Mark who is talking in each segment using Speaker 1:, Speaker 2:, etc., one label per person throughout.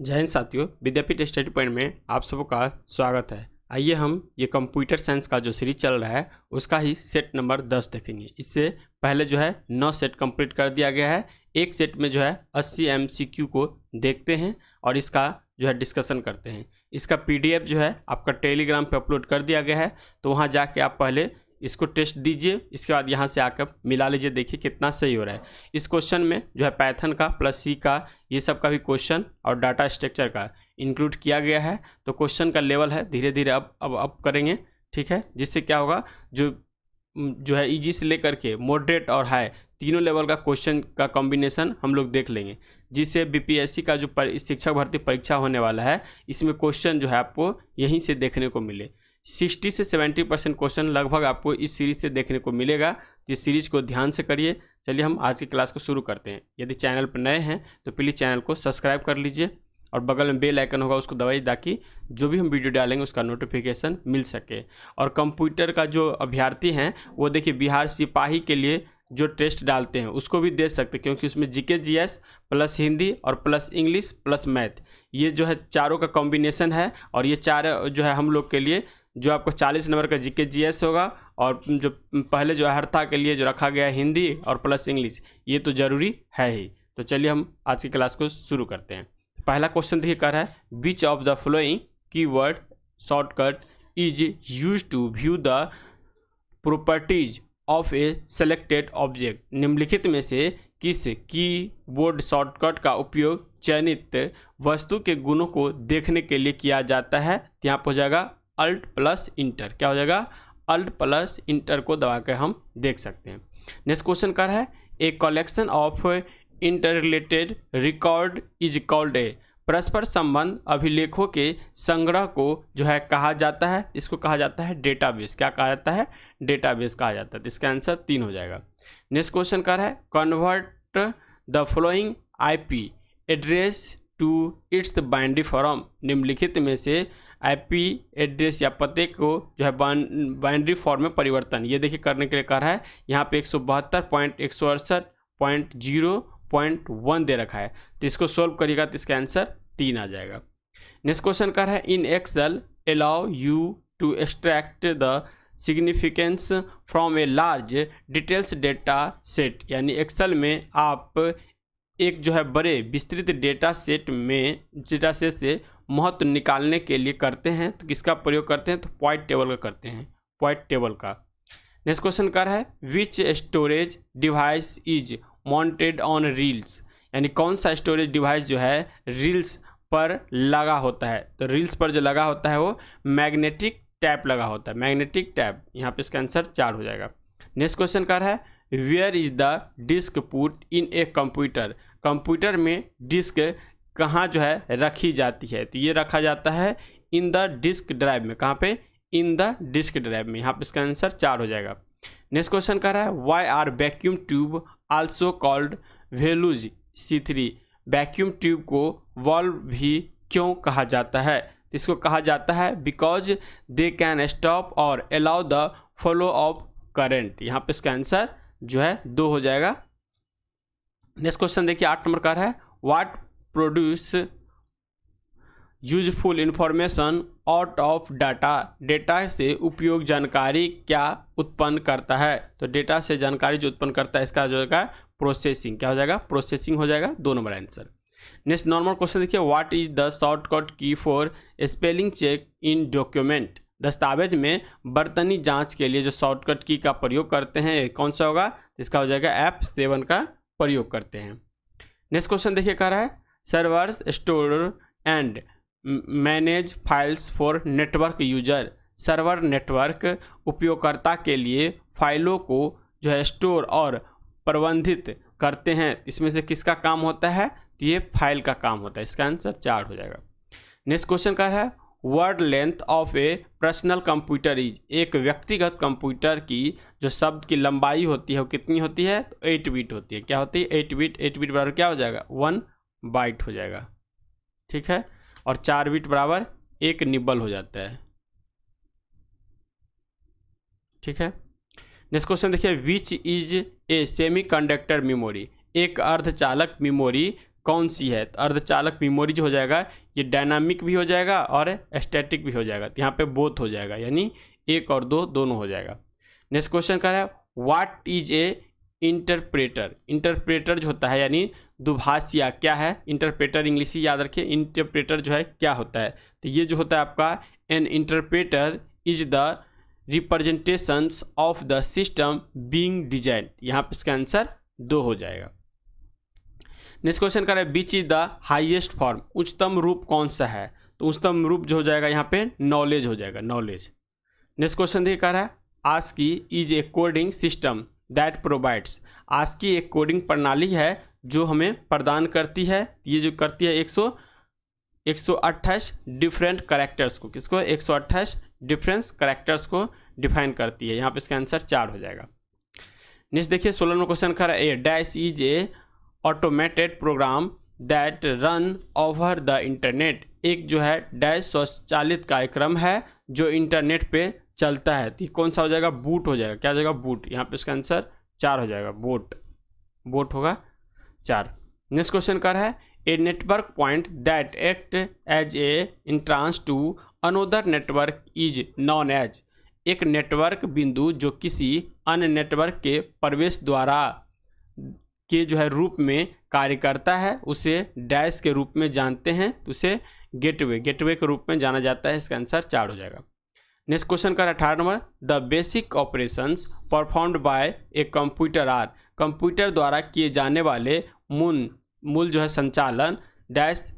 Speaker 1: जय हिंद साथियों, विद्यापीठ study point में आप सबका स्वागत है। आइए हम ये कंप्यूटर साइंस का जो सीरीज चल रहा है उसका ही सेट नंबर 10 देखेंगे। इससे पहले जो है 9 सेट कंप्लीट कर दिया गया है। एक सेट में जो है 80 MCQ को देखते हैं और इसका जो है डिस्कशन करते हैं। इसका PDF जो है आपका टेलीग्राम पे अपलोड कर दिया गया है, तो वहाँ जाके आप पहले इसको टेस्ट दीजिए। इसके बाद यहाँ से आकर मिला लीजिए, देखिए कितना सही हो रहा है। इस क्वेश्चन में जो है पाइथन का प्लस C का ये सब का भी क्वेश्चन और डाटा स्ट्रक्चर का इंक्लूड किया गया है। तो क्वेश्चन का लेवल है धीरे धीरे अब करेंगे, ठीक है। जिससे क्या होगा, जो है इजी से लेकर के मॉडरेट और हाई तीनों लेवल का क्वेश्चन का कॉम्बिनेशन हम लोग देख लेंगे, जिससे BPSC का जो शिक्षक भर्ती परीक्षा होने वाला है इसमें क्वेश्चन जो है आपको यहीं से देखने को मिले। 60 से 70% क्वेश्चन लगभग आपको इस सीरीज से देखने को मिलेगा। तो इस सीरीज को ध्यान से करिए। चलिए हम आज की क्लास को शुरू करते हैं। यदि चैनल पर नए हैं तो प्लीज़ चैनल को सब्सक्राइब कर लीजिए और बगल में बेल आइकन होगा उसको दबाइए, ताकि जो भी हम वीडियो डालेंगे उसका नोटिफिकेशन मिल सके। और कंप्यूटर का जो अभ्यर्थी हैं वो देखिए बिहार सिपाही के लिए जो टेस्ट डालते हैं उसको भी दे सकते हैं, क्योंकि उसमें GK GS प्लस हिंदी और प्लस इंग्लिश प्लस मैथ ये जो है चारों का कॉम्बिनेशन है। और ये चार जो है हम लोग के लिए जो आपको 40 नंबर का GK GS होगा, और जो पहले जो हर्ता के लिए जो रखा गया है हिंदी और प्लस इंग्लिश, ये तो ज़रूरी है ही। तो चलिए हम आज की क्लास को शुरू करते हैं। पहला क्वेश्चन देखिए कर रहा है, which of the following keyword shortcut is use to view the properties of a selected object. निम्नलिखित में से किस कीबोर्ड शॉर्टकट का उपयोग चयनित वस्तु के गुणों को देखने के लिए किया जाता है? यहाँ पर हो जाएगा अल्ट प्लस इंटर। क्या हो जाएगा? अल्ट प्लस इंटर को दबा कर हम देख सकते हैं। नेक्स्ट क्वेश्चन कर है, a collection of interrelated record is called a. परस्पर संबंध अभिलेखों के संग्रह को जो है कहा जाता है, इसको कहा जाता है डेटाबेस। क्या कहा जाता है? डेटाबेस कहा जाता है। तो इसका आंसर 3 हो जाएगा। नेक्स्ट क्वेश्चन कर है, convert the following IP address to its binary form. निम्नलिखित में से IP एड्रेस या पते को जो है बाइनरी फॉर्म में परिवर्तन, ये देखिए करने के लिए कर है। यहाँ पे 172.168.0.1 दे रखा है, तो इसको सोल्व करिएगा तो इसका आंसर 3 आ जाएगा। नेक्स्ट क्वेश्चन कर है, in Excel allow you to extract the significance from a large details data set. यानी एक्सेल में आप एक जो है बड़े विस्तृत डेटा सेट से महत्व निकालने के लिए करते हैं, तो किसका प्रयोग करते हैं? तो पॉइंट टेबल का करते हैं, पॉइंट टेबल का। नेक्स्ट क्वेश्चन कर है, which storage device is mounted on reels. यानी कौन सा स्टोरेज डिवाइस जो है रील्स पर लगा होता है? तो रील्स पर जो लगा होता है वो मैग्नेटिक टैप लगा होता है, मैग्नेटिक टैप। यहाँ पे इसका आंसर 4 हो जाएगा। नेक्स्ट क्वेश्चन कर है, where is the disk put in a computer. Computer में डिस्क कहाँ जो है रखी जाती है? तो ये रखा जाता है इन द डिस्क ड्राइव में। कहाँ पे? इन द डिस्क ड्राइव में। यहाँ पे इसका आंसर 4 हो जाएगा। नेक्स्ट क्वेश्चन कर रहा है, why are vacuum tube also called valves C3। Vacuum tube को वॉल्व भी क्यों कहा जाता है? इसको कहा जाता है बिकॉज दे कैन स्टॉप और allow the flow of current. यहाँ पे इसका आंसर जो है 2 हो जाएगा। नेक्स्ट क्वेश्चन देखिए 8 नंबर का है, what produce useful information out of data. Data से उपयोग जानकारी क्या उत्पन्न करता है? तो डेटा से जानकारी जो उत्पन्न करता है इसका जो है प्रोसेसिंग। क्या हो जाएगा? प्रोसेसिंग हो जाएगा। 2 number answer. Next normal question देखिए, what is the shortcut key for spelling check in document. दस्तावेज में बर्तनी जांच के लिए जो शॉर्टकट की का प्रयोग करते हैं कौन सा होगा? इसका हो जाएगा F7 का प्रयोग करते हैं। नेक्स्ट क्वेश्चन देखिए कह रहा है, servers store and manage files for network user. Server network उपयोगकर्ता के लिए फाइलों को जो है स्टोर और प्रबंधित करते हैं। इसमें से किसका काम होता है? तो ये फाइल का काम होता है। इसका आंसर 4 हो जाएगा। नेक्स्ट क्वेश्चन का है, word length of A personal computer is. एक व्यक्तिगत कंप्यूटर की जो शब्द की लंबाई होती है वो कितनी होती है? तो 8 बिट होती है। क्या होती है? 8 बिट। 8 बिट बराबर क्या हो जाएगा? 1 बाइट हो जाएगा, ठीक है। और 4 बिट बराबर 1 निबल हो जाता है, ठीक है। नेक्स्ट क्वेश्चन देखिए, which is a semi conductor memory. एक अर्धचालक मेमोरी कौन सी है? तो अर्धचालक मेमोरी जो हो जाएगा ये डायनामिक भी हो जाएगा और स्टैटिक भी हो जाएगा। तो यहाँ पे बोथ हो जाएगा, यानी 1 और 2 दोनों हो जाएगा। नेक्स्ट क्वेश्चन कह रहा है what is a interpreter. Interpreter जो होता है यानी दुभाषिया क्या है? इंटरप्रेटर इंग्लिश ही याद रखिए। इंटरप्रेटर जो है क्या होता है? तो ये जो होता है आपका N interpreter is the representations of the system being design. यहाँ पे इसका आंसर 2 हो जाएगा। नेक्स्ट क्वेश्चन कर रहा है which is the highest form. उच्चतम रूप कौन सा है? तो उच्चतम रूप जो हो जाएगा यहाँ पे नॉलेज हो जाएगा, नॉलेज। नेक्स्ट क्वेश्चन देखिए कह रहा है ASCII is a coding system that provides. ASCII एक कोडिंग प्रणाली है जो हमें प्रदान करती है, ये जो करती है 128 डिफरेंट कैरेक्टर्स को, किसको? 128 डिफरेंट कैरेक्टर्स को डिफाइन करती है। यहाँ पे इसका आंसर 4 हो जाएगा। नेक्स्ट देखिए 16वां क्वेश्चन कर रहा है a dash is a automated program that run over the internet. एक जो है डैश स्वचालित कार्यक्रम है जो इंटरनेट पे चलता है। तो कौन सा हो जाएगा? बूट हो जाएगा। क्या हो जाएगा? बूट। यहाँ पे इसका आंसर 4 हो जाएगा, बोट। बोट होगा 4। नेक्स्ट क्वेश्चन कर है a network point that act as a entrance to another network is known as. एक नेटवर्क बिंदु जो किसी अन्य नेटवर्क के प्रवेश द्वारा के जो है रूप में कार्य करता है उसे डैश के रूप में जानते हैं, तो उसे गेटवे के रूप में जाना जाता है। इसका आंसर 4 हो जाएगा। नेक्स्ट क्वेश्चन का 18 number the basic operations performed by a computer are. Computer द्वारा किए जाने वाले मूल जो है संचालन डैश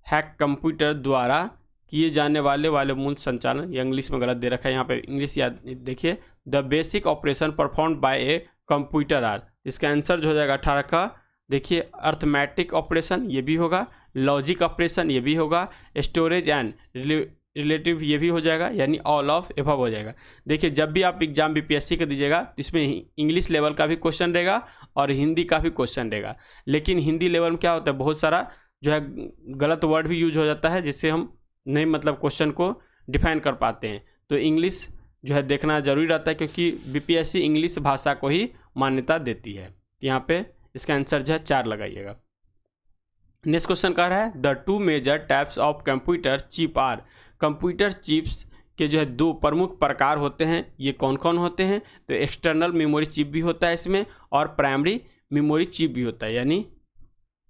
Speaker 1: हैक। कंप्यूटर द्वारा किए जाने वाले मूल संचालन, ये इंग्लिश में गलत दे रखा है, यहाँ पे इंग्लिश याद देखिए। The basic operation performed by a computer are. इसका आंसर जो हो जाएगा 18 का देखिए अर्थमेटिक ऑपरेशन ये भी होगा, लॉजिक ऑपरेशन ये भी होगा, स्टोरेज एंड रिलेटिव ये भी हो जाएगा, यानी ऑल ऑफ एबव हो जाएगा। देखिए जब भी आप एग्जाम बीपीएससी का दीजिएगा तो इसमें इंग्लिश लेवल का भी क्वेश्चन रहेगा और हिंदी का भी क्वेश्चन रहेगा। लेकिन हिंदी लेवल में क्या होता है, बहुत सारा जो है गलत वर्ड भी यूज हो जाता है जिससे हम नहीं मतलब क्वेश्चन को डिफाइन कर पाते हैं। तो इंग्लिश जो है देखना जरूरी रहता है क्योंकि बीपीएससी इंग्लिश भाषा को ही मान्यता देती है। तो यहाँ पे इसका आंसर जो है 4 लगाइएगा। नेक्स्ट क्वेश्चन कह रहा है the 2 major types of computer chip are. Computer chips के जो है 2 प्रमुख प्रकार होते हैं, ये कौन कौन होते हैं? तो एक्सटर्नल मेमोरी चिप भी होता है इसमें और प्राइमरी मेमोरी चिप भी होता है, यानी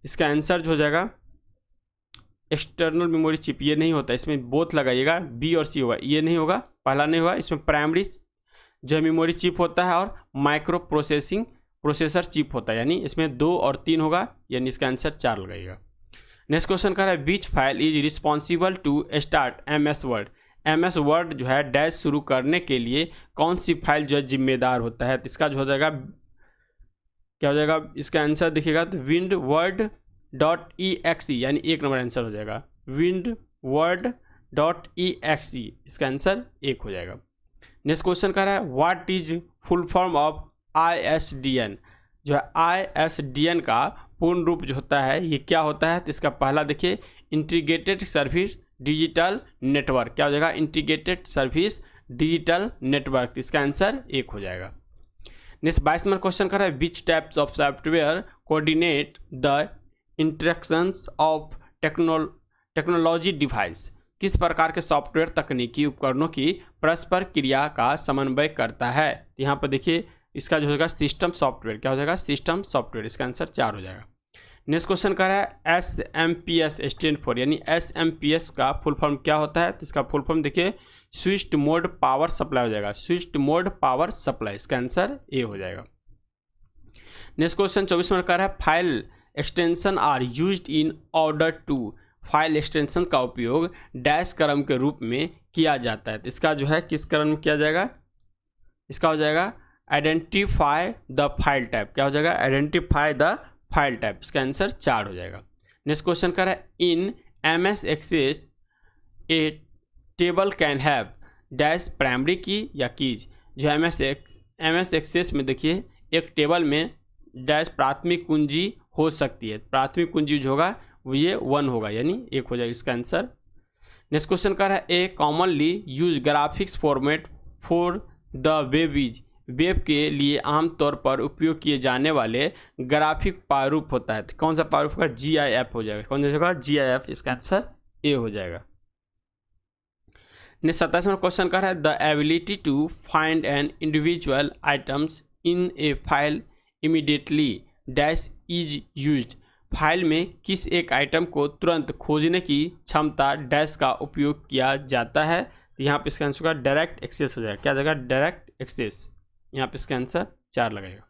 Speaker 1: इसका आंसर जो हो जाएगा एक्सटर्नल मेमोरी चिप ये नहीं होता, इसमें बोथ लगाइएगा, बी और सी होगा, ये नहीं होगा, पहला नहीं होगा। इसमें प्राइमरी जो है मेमोरी चिप होता है और माइक्रो प्रोसेसर चिप होता है, यानी इसमें 2 और 3 होगा, यानी इसका आंसर 4 लगाइएगा। नेक्स्ट क्वेश्चन कर रहा है which file is responsible to start MS Word. MS Word जो है डैश शुरू करने के लिए कौन सी फाइल जो है जिम्मेदार होता है? तो इसका जो हो जाएगा क्या हो जाएगा? इसका आंसर देखिएगा तो windword.exe, यानी 1 नंबर आंसर हो जाएगा windword.exe। इसका आंसर 1 हो जाएगा। नेक्स्ट क्वेश्चन कर रहा है what is full form of ISDN। जो है ISDN का पूर्ण रूप जो होता है ये क्या होता है? तो इसका पहला देखिए इंटीग्रेटेड सर्विस डिजिटल नेटवर्क। क्या हो जाएगा? Integrated service digital network. इसका आंसर 1 हो जाएगा। नेक्स्ट 22 नंबर क्वेश्चन कर रहा है which types of software coordinate the interactions of technology device. किस प्रकार के सॉफ्टवेयर तकनीकी उपकरणों की परस्पर क्रिया का समन्वय करता है? तो यहाँ पर देखिए इसका जो होगा सिस्टम सॉफ्टवेयर। क्या हो जाएगा? System software. इसका आंसर 4 हो जाएगा। नेक्स्ट क्वेश्चन कर रहा है SMPS स्टैंड फॉर, यानी SMPS का फुल फॉर्म क्या होता है? तो इसका फुल फॉर्म देखिए स्विच्ड मोड पावर सप्लाई हो जाएगा, स्विच्ड मोड पावर सप्लाई। इसका आंसर A हो जाएगा। नेक्स्ट क्वेश्चन 24 नंबर कर रहा है file extension are used in order to. File extension का उपयोग डैश क्रम के रूप में किया जाता है। तो इसका जो है किस क्रम में किया जाएगा? इसका हो जाएगा आइडेंटिफाई द फाइल टाइप। क्या हो जाएगा? Identify the file type. इसका आंसर 4 हो जाएगा। नेक्स्ट क्वेश्चन कर रहा है in MS access a table can have dash primary key या कीज। जो MS एक्सेस में देखिए एक टेबल में डैश प्राथमिक कुंजी हो सकती है। प्राथमिक कुंजी जो होगा वो ये 1 होगा, यानी 1 हो जाएगा इसका आंसर। नेक्स्ट क्वेश्चन कर रहा है a commonly use graphics format for the web is. Web के लिए आमतौर पर उपयोग किए जाने वाले ग्राफिक प्रारूप होता है। तो कौन सा प्रारूप होगा? GIF हो जाएगा। कौन सा होगा? GIF। इसका आंसर ए हो जाएगा। ने 27 नंबर क्वेश्चन कर रहा है the ability to find an individual items in a file immediately dash is used. File में किस एक आइटम को तुरंत खोजने की क्षमता डैश का उपयोग किया जाता है? तो यहाँ पे इसका आंसर होगा डायरेक्ट एक्सेस हो जाएगा। क्या जगह? Direct access. यहाँ पे इसका आंसर 4 लगेगा।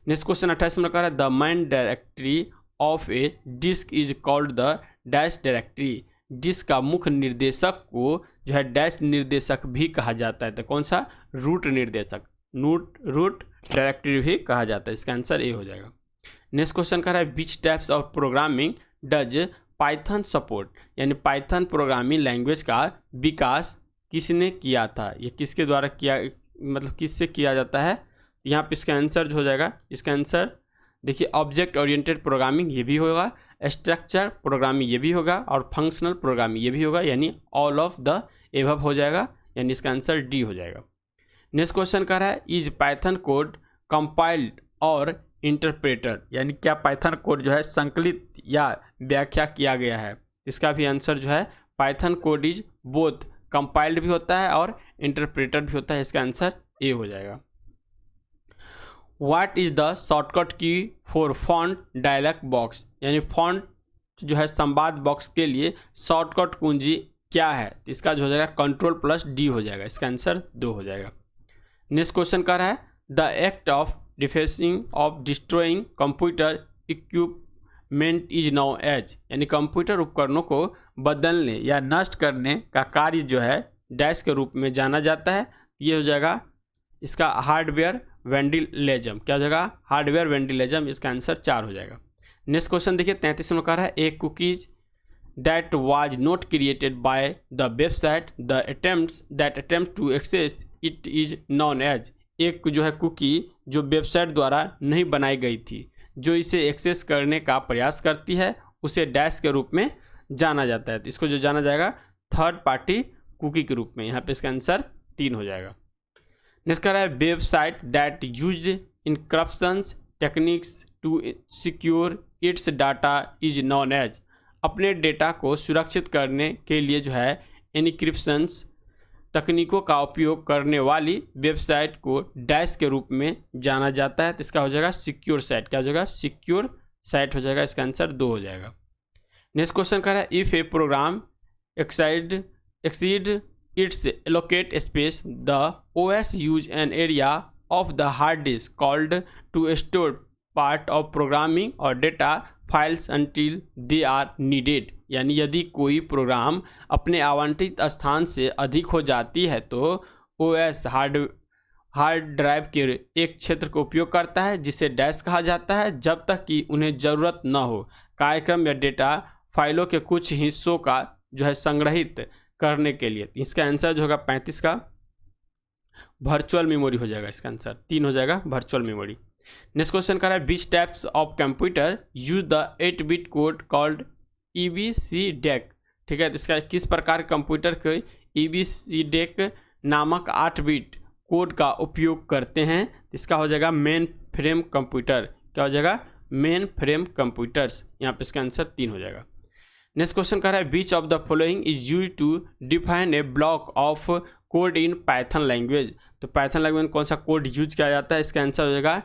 Speaker 1: नेक्स्ट क्वेश्चन 28 नंबर का है the main directory of a disk is called the dash directory. Disk का मुख्य निर्देशक को जो है डैश निर्देशक भी कहा जाता है। तो कौन सा? रूट निर्देशक, रूट डायरेक्टरी भी कहा जाता है। इसका आंसर ए हो जाएगा। नेक्स्ट क्वेश्चन कर रहा है which types of programming does Python support. यानी पाइथन प्रोग्रामिंग लैंग्वेज का विकास किसने किया था? ये किसके द्वारा किया, मतलब किससे किया जाता है? यहाँ पे इसका आंसर जो हो जाएगा, इसका आंसर देखिए ऑब्जेक्ट ओरिएंटेड प्रोग्रामिंग ये भी होगा, स्ट्रक्चर प्रोग्रामिंग ये भी होगा और फंक्शनल प्रोग्रामिंग ये भी होगा, यानी ऑल ऑफ द एबव हो जाएगा, यानी इसका आंसर डी हो जाएगा। नेक्स्ट क्वेश्चन कर रहा है इज पाइथन कोड कंपाइल्ड और इंटरप्रेटर। यानी क्या पाइथन कोड जो है संकलित या व्याख्या किया गया है? इसका भी आंसर जो है Python code is both compiled भी होता है और इंटरप्रेटर भी होता है। इसका आंसर ए हो जाएगा। What is the shortcut key for font dialogue box. यानी फॉन्ट जो है संवाद बॉक्स के लिए शॉर्टकट कुंजी क्या है? इसका जो हो जाएगा Ctrl+D हो जाएगा। इसका आंसर 2 हो जाएगा। नेक्स्ट क्वेश्चन का है the act of defacing of destroying computer equipment is known as. यानी कंप्यूटर उपकरणों को बदलने या नष्ट करने का कार्य जो है डैश के रूप में जाना जाता है। ये हो जाएगा इसका हार्डवेयर वेंडिलिज्म। क्या हो जाएगा? हार्डवेयर वेंडिलिज्म। इसका आंसर 4 हो जाएगा। नेक्स्ट क्वेश्चन देखिए 33 में कह रहा है a cookies that was not created by the website the attempt to access it is known as. एक जो है कुकी जो वेबसाइट द्वारा नहीं बनाई गई थी, जो इसे एक्सेस करने का प्रयास करती है, उसे डैश के रूप में जाना जाता है। तो इसको जो जाना जाएगा थर्ड पार्टी कुकी के रूप में। यहाँ पे इसका आंसर 3 हो जाएगा। नेक्स्ट कह रहा है website that use encryptions techniques to secure its data is known as. अपने डेटा को सुरक्षित करने के लिए जो है एनक्रिप्शंस तकनीकों का उपयोग करने वाली वेबसाइट को डैश के रूप में जाना जाता है। तो इसका हो जाएगा सिक्योर साइट। क्या हो जाएगा? सिक्योर साइट हो जाएगा। इसका आंसर 2 हो जाएगा। नेक्स्ट क्वेश्चन कर रहा है if a program exceed its allocate space the OS use an area of the hard disk called to store part of programming और data files until they are needed. यानी यदि कोई programme अपने आवंटित स्थान से अधिक हो जाती है तो OS हार्ड ड्राइव के एक क्षेत्र का उपयोग करता है जिसे डैश कहा जाता है, जब तक कि उन्हें ज़रूरत न हो कार्यक्रम या डेटा फाइलों के कुछ हिस्सों का जो है संग्रहित करने के लिए। इसका आंसर जो होगा 35 का वर्चुअल मेमोरी हो जाएगा। इसका आंसर 3 हो जाएगा वर्चुअल मेमोरी। नेक्स्ट क्वेश्चन कर रहा है which types of computer use the eight bit code called EBCDIC। ठीक है, तो इसका किस प्रकार कंप्यूटर के EBCDIC नामक 8-बिट कोड का उपयोग करते हैं? इसका हो जाएगा मेन फ्रेम कंप्यूटर। क्या हो जाएगा? Main frame computers. यहाँ पे इसका आंसर 3 हो जाएगा। नेक्स्ट क्वेश्चन कर रहा है which of the following is use to define a block of code in Python language. तो पाइथन लैंग्वेज में कौन सा कोड यूज किया जाता है? इसका आंसर हो जाएगा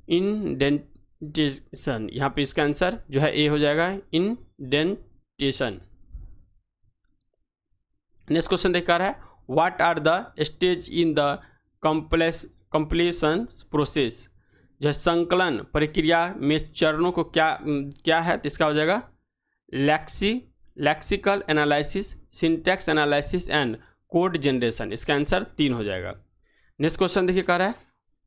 Speaker 1: इंडेंटेशन। यहाँ पे इसका आंसर जो है ए हो जाएगा इंडेंटेशन। नेक्स्ट क्वेश्चन देख रहा है what are the stage in the completion process. जो है संकलन प्रक्रिया में चरणों को क्या है? तो इसका हो जाएगा lexical analysis, syntax analysis and code generation. इसका आंसर 3 हो जाएगा। नेक्स्ट क्वेश्चन देखिए कह रहा है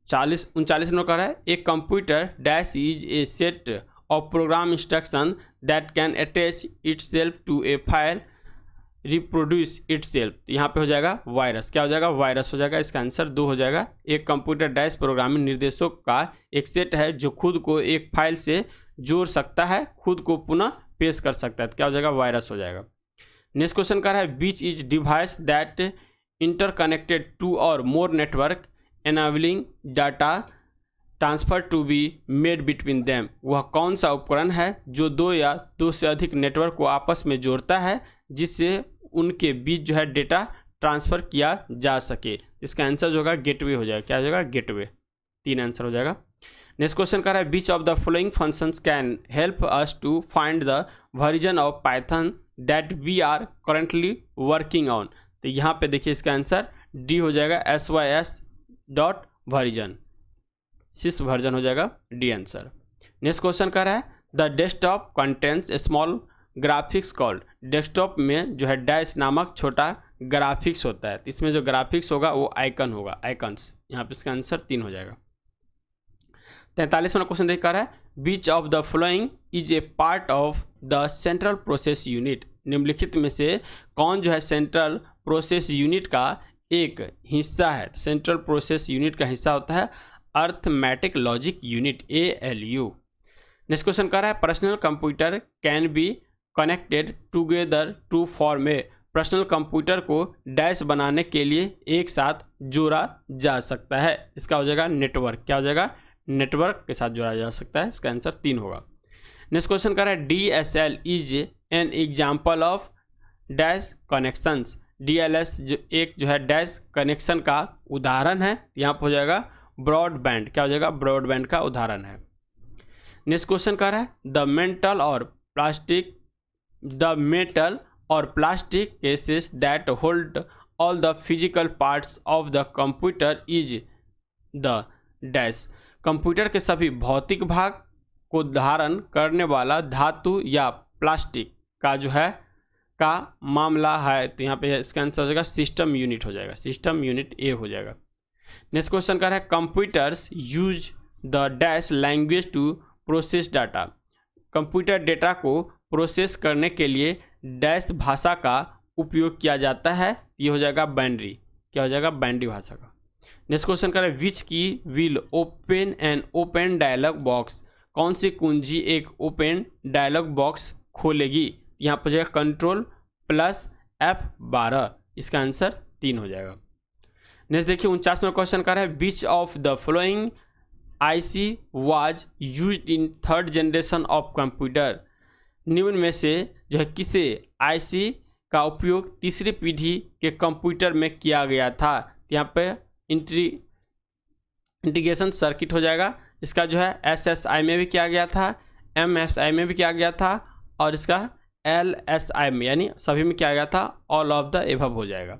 Speaker 1: 39 नंबर का है a computer dash is a set of program instruction that can attach itself to a file reproduce itself. यहाँ पे हो जाएगा वायरस। क्या हो जाएगा? वायरस हो जाएगा। इसका आंसर 2 हो जाएगा। एक कंप्यूटर डैश प्रोग्रामिंग निर्देशों का एक सेट है जो खुद को एक फाइल से जोड़ सकता है, खुद को पुनः पेश कर सकता है। क्या हो जाएगा? वायरस हो जाएगा। नेक्स्ट क्वेश्चन का है which is device that interconnected two or more network enabling data transfer to be made between them, वह कौन सा उपकरण है जो दो या दो से अधिक नेटवर्क को आपस में जोड़ता है जिससे उनके बीच जो है डेटा ट्रांसफ़र किया जा सके। इसका आंसर जो होगा गेटवे हो जाएगा। क्या हो जाएगा? गेटवे। 3 आंसर हो जाएगा। नेक्स्ट क्वेश्चन कर रहा है which of the following functions can help us to find the version of Python that we are currently working on. तो यहाँ पे देखिए इसका आंसर डी हो जाएगा, sys.version, सिस वर्जन हो जाएगा, डी आंसर। नेक्स्ट क्वेश्चन कर रहा है the desktop contents A small graphics called, desktop में जो है डैश नामक छोटा ग्राफिक्स होता है, तो इसमें जो ग्राफिक्स होगा वो आइकन होगा, आइकन्स। यहाँ पे इसका आंसर 3 हो जाएगा। 43वां क्वेश्चन देख कर रहा है which of the following is a part of the central process unit, निम्नलिखित में से कौन जो है सेंट्रल प्रोसेस यूनिट का एक हिस्सा है। सेंट्रल प्रोसेस यूनिट का हिस्सा होता है arithmetic logic unit, ALU। Next question कर रहा है personal computer can be connected together to form a, personal computer को डैश बनाने के लिए एक साथ जोड़ा जा सकता है। इसका हो जाएगा नेटवर्क। क्या हो जाएगा? नेटवर्क के साथ जोड़ा जा सकता है। इसका आंसर 3 होगा। नेक्स्ट क्वेश्चन कर रहा है DSL is an example of dash connections, DLS एक जो है डैश कनेक्शन का उदाहरण है। यहाँ पर हो जाएगा ब्रॉडबैंड। क्या हो जाएगा? ब्रॉडबैंड का उदाहरण है। नेक्स्ट क्वेश्चन कर रहा है द मेटल और plastic cases that hold all the physical parts of the computer is the dash, computer के सभी भौतिक भाग को धारण करने वाला धातु या प्लास्टिक का जो है का मामला है। तो यहाँ पे इसका आंसर हो जाएगा सिस्टम यूनिट हो जाएगा, सिस्टम यूनिट A हो जाएगा। नेक्स्ट क्वेश्चन कर रहा है computers use the dash language to process data, computer data को प्रोसेस करने के लिए डैश भाषा का उपयोग किया जाता है। ये हो जाएगा बाइनरी। क्या हो जाएगा? बाइनरी भाषा का। नेक्स्ट क्वेश्चन कर रहा है which key will open an open dialog box, कौन सी कुंजी एक ओपन डायलॉग बॉक्स खोलेगी। यहाँ पर जाएगा कंट्रोल प्लस F12। इसका आंसर 3 हो जाएगा। नेक्स्ट देखिए 49वां क्वेश्चन कर रहा है which of the following IC was used in third generation of computer, निम्न में से जो है किसे IC का उपयोग तीसरी पीढ़ी के कंप्यूटर में किया गया था। यहाँ पे इंटीग्रेशन सर्किट हो जाएगा। इसका जो है SSI में भी किया गया था, MSI में भी किया गया था और इसका LSI में यानी सभी में किया गया था। ऑल ऑफ द एबव हो जाएगा।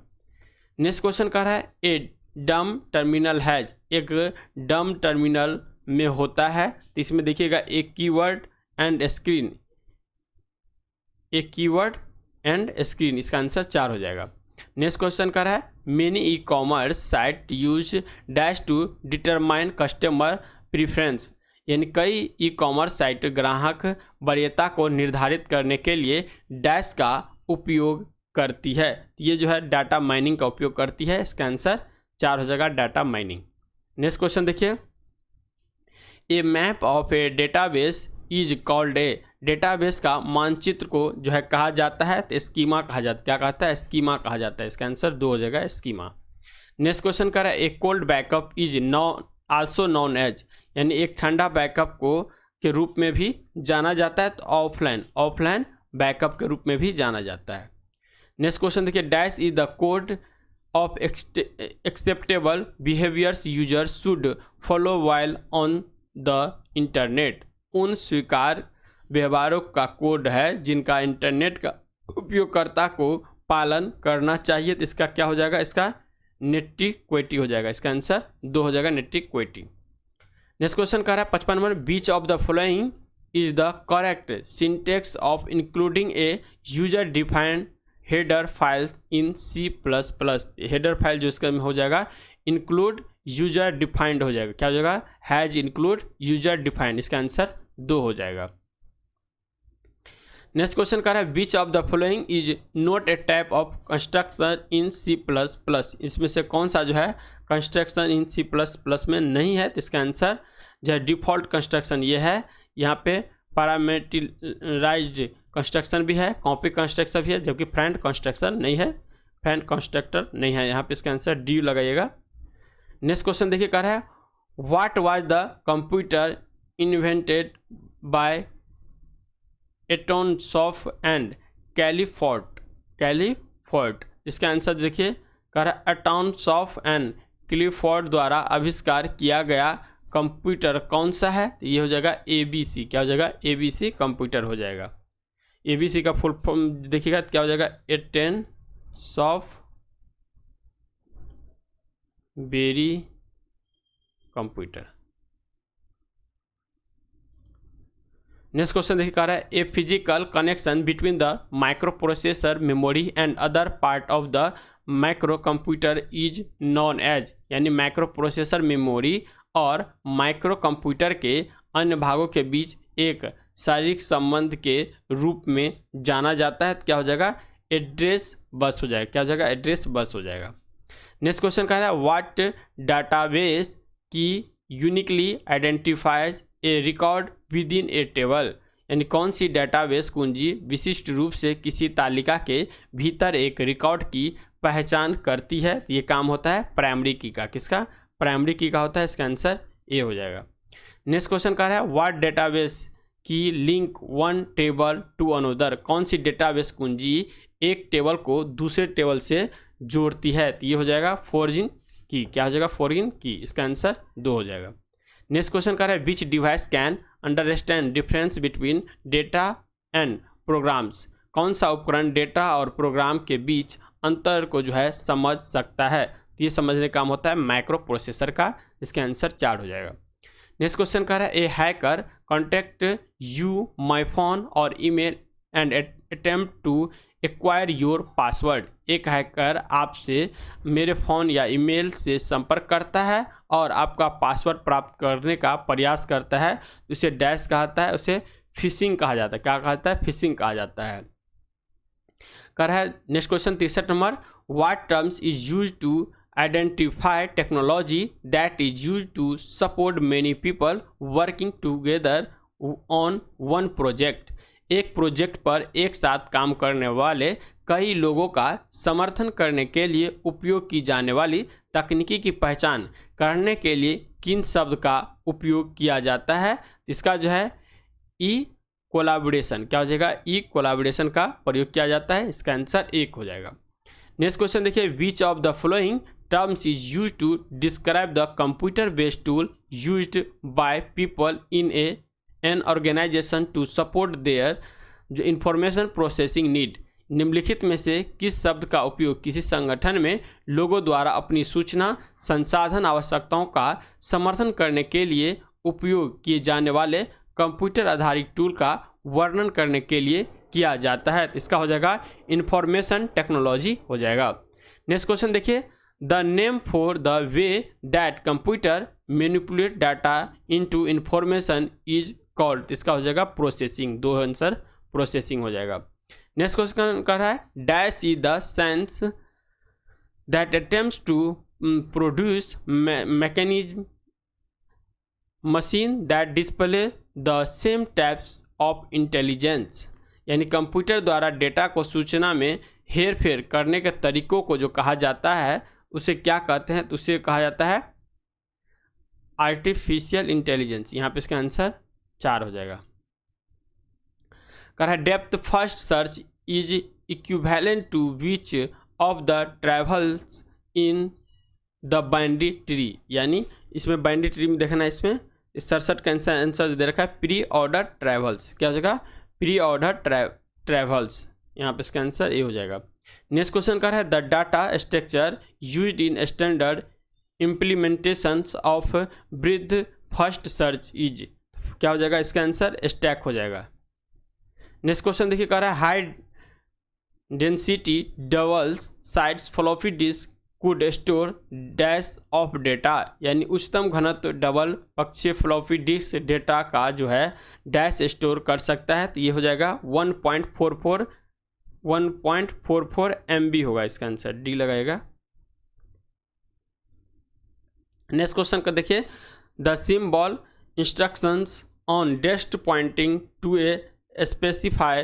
Speaker 1: नेक्स्ट क्वेश्चन कर रहा है ए डम टर्मिनल हैज, एक डम टर्मिनल में होता है। तो इसमें देखिएगा एक कीवर्ड एंड स्क्रीन, एक कीवर्ड एंड स्क्रीन, इसका आंसर 4 हो जाएगा। नेक्स्ट क्वेश्चन कर रहा है many e commerce site use dash to determine customer preference, यानी कई ई कॉमर्स साइट ग्राहक वरीयता को निर्धारित करने के लिए डैश का उपयोग करती है। ये जो है डाटा माइनिंग का उपयोग करती है। इसका आंसर 4 हो जाएगा, डाटा माइनिंग। नेक्स्ट क्वेश्चन देखिए a map of a database is called a, database का मानचित्र को जो है कहा जाता है तो स्कीमा कहा जाता है। क्या कहता है? स्कीमा कहा जाता है। इसका आंसर 2 हो जाएगा, स्कीमा। नेक्स्ट क्वेश्चन कर रहा है a cold backup is also known as, यानी एक ठंडा बैकअप को के रूप में भी जाना जाता है। तो ऑफलाइन बैकअप के रूप में भी जाना जाता है। नेक्स्ट क्वेश्चन देखिए dash is the code of acceptable behaviours user should follow while on the internet, उन स्वीकार व्यवहारों का कोड है जिनका इंटरनेट का उपयोगकर्ता को पालन करना चाहिए। तो इसका क्या हो जाएगा? इसका नेटिक्विटी हो जाएगा। इसका आंसर 2 हो जाएगा, नेटिक्विटी। नेक्स्ट क्वेश्चन कह रहा है 55 number which of the following is the correct syntax of including a user defined header file in C++। Header file जो इसका में हो जाएगा इंक्लूड यूजर डिफाइंड हो जाएगा। क्या हो जाएगा? Has include user defined. इसका आंसर 2 हो जाएगा। नेक्स्ट क्वेश्चन कर रहा है which of the following is not a type of construction in C++, इसमें से कौन सा जो है कंस्ट्रक्शन इन C++ में नहीं है। तो इसका आंसर जो है डिफ़ॉल्ट कंस्ट्रक्शन ये है। यहाँ पे पैरामीटराइज्ड कंस्ट्रक्शन भी है, कॉपी कंस्ट्रक्शन भी है, जबकि फ्रेंड कंस्ट्रक्शन नहीं है, फ्रेंड कंस्ट्रक्टर नहीं है। यहाँ पे इसका आंसर डी लगाइएगा। नेक्स्ट क्वेश्चन देखिए कह रहा है what was the computer invented by Atanasoff and Clifford. इसका आंसर देखिए कह रहा है एटोनसॉफ एंड कैलीफोर्ड द्वारा आविष्कार किया गया कंप्यूटर कौन सा है? ये हो जाएगा ABC। क्या हो जाएगा? ABC कंप्यूटर हो जाएगा। ABC का फुल फॉर्म देखिएगा क्या हो जाएगा? Atanasoff Berry computer. Next question देखिए कह रहा है a physical connection between the microprocessor memory and other part of the microcomputer is known as, यानी माइक्रो प्रोसेसर मेमोरी और माइक्रो कंप्यूटर के अन्य भागों के बीच एक शारीरिक संबंध के रूप में जाना जाता है। क्या हो जाएगा? एड्रेस बस हो जाएगा। क्या हो जाएगा? एड्रेस बस हो जाएगा। नेक्स्ट क्वेश्चन कह रहा है व्हाट डाटाबेस की uniquely identifies A record with in A table, यानी कौन सी डेटाबेस कुंजी विशिष्ट रूप से किसी तालिका के भीतर एक रिकॉर्ड की पहचान करती है? ये काम होता है प्राइमरी की का। किसका? प्राइमरी की का होता है। इसका आंसर ए हो जाएगा। नेक्स्ट क्वेश्चन कह रहा है what database key link one table to another, कौन सी डेटाबेस कुंजी एक टेबल को दूसरे टेबल से जोड़ती है? तो ये हो जाएगा फॉरगिन की। क्या हो जाएगा? फॉरगिन की। इसका आंसर 2 हो जाएगा। नेक्स्ट क्वेश्चन कह रहा है which device can understand difference between data and programs, कौन सा उपकरण डेटा और प्रोग्राम के बीच अंतर को जो है समझ सकता है? तो ये समझने का काम होता है माइक्रो प्रोसेसर का। इसका आंसर 4 हो जाएगा। नेक्स्ट क्वेश्चन कह रहा है a hacker contact you my phone or email and attempt to acquire your password, एक हैकर आपसे मेरे फ़ोन या ईमेल से संपर्क करता है और आपका पासवर्ड प्राप्त करने का प्रयास करता है, उसे डैश कहता है, उसे फिशिंग कहा जाता है। क्या कहता है? फिशिंग कहा जाता है। कह रहा है next question 63 number what terms is use to identify technology that is use to support many people working together on one project, एक प्रोजेक्ट पर एक साथ काम करने वाले कई लोगों का समर्थन करने के लिए उपयोग की जाने वाली तकनीकी की पहचान करने के लिए किन शब्द का उपयोग किया जाता है? इसका जो है ई कोलैबोरेशन। क्या हो जाएगा? ई कोलैबोरेशन का प्रयोग किया जाता है। इसका आंसर 1 हो जाएगा। नेक्स्ट क्वेश्चन देखिए which of the following terms is use to describe the computer based tool used by people in an organization to support their जो इंफॉर्मेशन प्रोसेसिंग नीड, निम्नलिखित में से किस शब्द का उपयोग किसी संगठन में लोगों द्वारा अपनी सूचना संसाधन आवश्यकताओं का समर्थन करने के लिए उपयोग किए जाने वाले कंप्यूटर आधारित टूल का वर्णन करने के लिए किया जाता है? इसका हो जाएगा इंफॉर्मेशन टेक्नोलॉजी हो जाएगा। नेक्स्ट क्वेश्चन देखिए the name for the way that computer manipulate data into information is called, इसका हो जाएगा प्रोसेसिंग। 2 आंसर प्रोसेसिंग हो जाएगा। नेक्स्ट क्वेश्चन कर रहा है dash is the sense that attempts to produce mechanism machine that display the same types of intelligence, यानी computer द्वारा डेटा को सूचना में हेर फेर करने के तरीकों को जो कहा जाता है उसे क्या कहते हैं? तो उसे कहा जाता है आर्टिफिशियल इंटेलिजेंस। यहाँ पे इसका आंसर 4 हो जाएगा। कह रहा है depth first search is equivalent to which of the travels in the binary tree, यानी इसमें बाइनरी ट्री में देखना है, इसमें 67 का आंसर दे रखा है प्री ऑर्डर ट्रैवल्स। क्या हो जाएगा? Pre order travels. यहाँ पे इसका आंसर ए हो जाएगा। नेक्स्ट क्वेश्चन कर रहा है the data structure used in standard implementations of breath first search is, क्या हो जाएगा? इसका आंसर स्टैक हो जाएगा। नेक्स्ट क्वेश्चन देखिए कह रहा है high density double sides floppy disk could store dash of data, यानी उच्चतम घनत्व डबल पक्षीय फ्लॉपी डिस्क डेटा का जो है डैश स्टोर कर सकता है। तो ये हो जाएगा 1.44 MB होगा। इसका आंसर डी लगाएगा। नेक्स्ट क्वेश्चन का देखिए the symbol instructions on desk pointing to a specify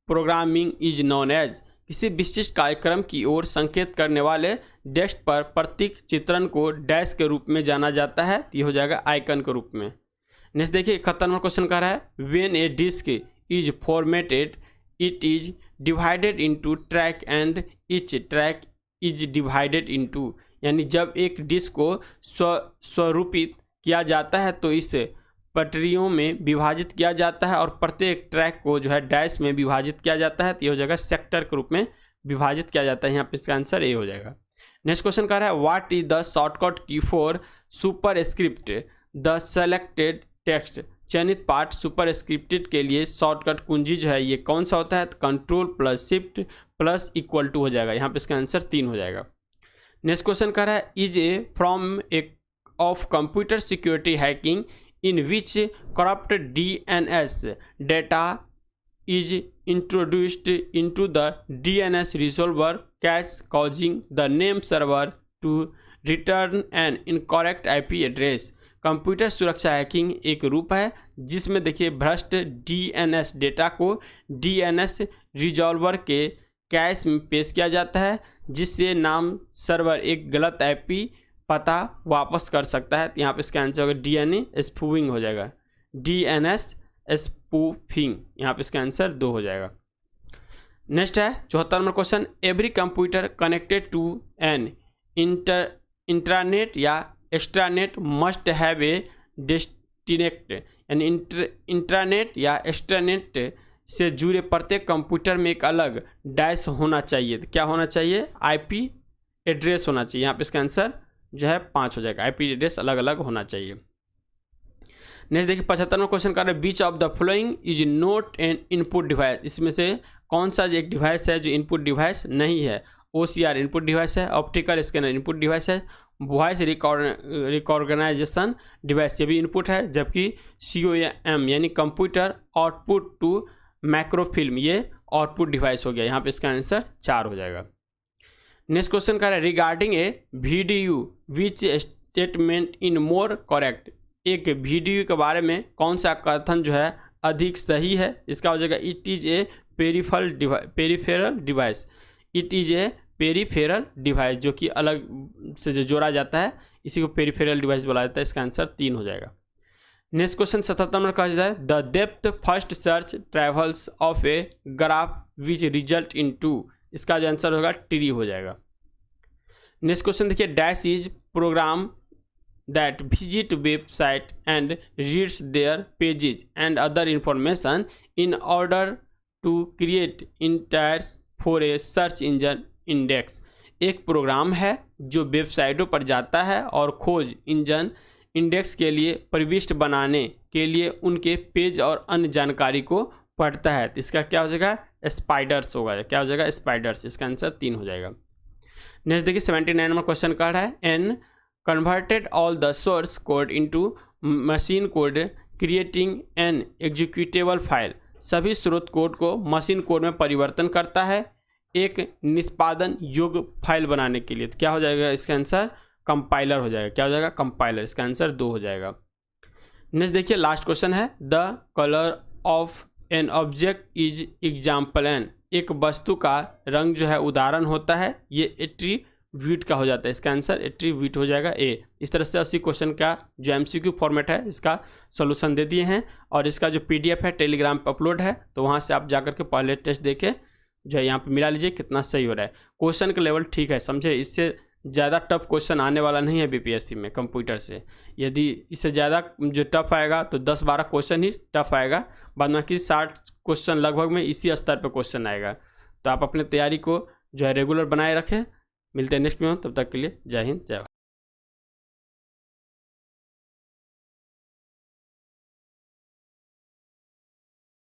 Speaker 1: programming is known as, किसी विशिष्ट कार्यक्रम की ओर संकेत करने वाले डेस्क पर प्रतीक चित्रण को डैश के रूप में जाना जाता है। ये हो जाएगा आइकन के रूप में। नेक्स्ट देखिए 71 नंबर क्वेश्चन कह रहा है when a disk is formatted it is divided into track and each track is divided into, यानी जब एक डिस्क को स्वरूपित किया जाता है तो इस पटरियों में विभाजित किया जाता है और प्रत्येक ट्रैक को जो है डैश में विभाजित किया जाता है। तो ये हो जाएगा सेक्टर के रूप में विभाजित किया जाता है। यहाँ पे इसका आंसर ए हो जाएगा। नेक्स्ट क्वेश्चन कह रहा है what is the shortcut key for super script the selected text, चयनित पाठ सुपर स्क्रिप्टेड के लिए शॉर्टकट कुंजी जो है ये कौन सा होता है? तो control plus shift plus equal to हो जाएगा। यहाँ पे इसका आंसर 3 हो जाएगा। नेक्स्ट क्वेश्चन कह रहा है is a from A of computer security hacking in which corrupt DNS data is introduced into the DNS resolver cache causing the name server to return an incorrect IP address। Computer सुरक्षा hacking एक रूप है जिसमें देखिए भ्रष्ट DNS data को DNS resolver के cash में पेश किया जाता है जिससे नाम सर्वर एक गलत IP पता वापस कर सकता है। तो यहाँ पे इसका आंसर होगा DNS स्पूफिंग हो जाएगा। DNS स्पूफिंग, यहाँ पे इसका आंसर 2 हो जाएगा। नेक्स्ट है 74 number question every computer connected to an intranet या extranet must have a distinct, यानी इंट्रानेट या एक्स्ट्रानेट से जुड़े प्रत्येक कंप्यूटर में एक अलग डैश होना चाहिए। तो क्या होना चाहिए? IP एड्रेस होना चाहिए। यहाँ पे इसका आंसर जो है 5 हो जाएगा। IP एड्रेस अलग अलग होना चाहिए। नेक्स्ट देखिए 75 में क्वेश्चन कर रहे हैं which of the following is not an input device, इसमें से कौन सा एक डिवाइस है जो इनपुट डिवाइस नहीं है? OCR इनपुट डिवाइस है, ऑप्टिकल स्कैनर इनपुट डिवाइस है, वॉइस रिकॉग्नाइजेशन डिवाइस ये भी इनपुट है, जबकि COM यानी कंप्यूटर आउटपुट टू मैक्रोफिल्म ये आउटपुट डिवाइस हो गया। यहाँ पे इसका आंसर 4 हो जाएगा। नेक्स्ट क्वेश्चन कर रहा है regarding A VDU which statement in more correct, एक VDU के बारे में कौन सा कथन जो है अधिक सही है? इसका हो जाएगा it is a peripheral device. It is a peripheral device जो कि अलग से जो जोड़ा जाता है इसी को पेरिफेरल डिवाइस बोला जाता है। इसका आंसर 3 हो जाएगा। नेक्स्ट क्वेश्चन 77 में कहा जाए the depth first search travels of a graph which result in to, इसका जो आंसर होगा ट्री हो जाएगा। नेक्स्ट क्वेश्चन देखिए dash is program that visit website and reads their pages and other information in order to create entries for a search engine index, एक program है जो वेबसाइटों पर जाता है और खोज इंजन इंडेक्स के लिए प्रविष्ट बनाने के लिए उनके पेज और अन्य जानकारी को पढ़ता है। तो इसका क्या हो जाएगा? स्पाइडर्स होगा। क्या हो जाएगा? स्पाइडर्स। इसका आंसर 3 हो जाएगा। नेक्स्ट देखिए 79 नंबर क्वेश्चन का है an converted all the source code into machine code creating an executable file, सभी स्रोत कोड को मशीन कोड में परिवर्तन करता है एक निष्पादन योग्य फाइल बनाने के लिए। तो क्या हो जाएगा? इसका आंसर कंपाइलर हो जाएगा। क्या हो जाएगा? कंपाइलर। इसका आंसर 2 हो जाएगा। नेक्स्ट देखिए लास्ट क्वेश्चन है the colour of an object is example an, एक वस्तु का रंग जो है उदाहरण होता है, ये एट्रीब्यूट का हो जाता है। इसका आंसर एट्रीब्यूट हो जाएगा ए। इस तरह से 80 क्वेश्चन का जो MCQ फॉर्मेट है इसका सॉल्यूशन दे दिए हैं और इसका जो PDF है टेलीग्राम पर अपलोड है, तो वहाँ से आप जाकर के पहले टेस्ट देके जो है यहाँ पे मिला लीजिए कितना सही हो रहा है। क्वेश्चन का लेवल ठीक है, समझे, इससे ज़्यादा टफ क्वेश्चन आने वाला नहीं है BPSC में कंप्यूटर से। यदि इससे ज़्यादा जो टफ आएगा तो 10-12 क्वेश्चन ही टफ आएगा, बाद बाकी 60 क्वेश्चन लगभग में इसी स्तर पे क्वेश्चन आएगा। तो आप अपने तैयारी को जो है रेगुलर बनाए रखें। मिलते हैं नेक्स्ट में, तब तक के लिए जय हिंद जय भारत।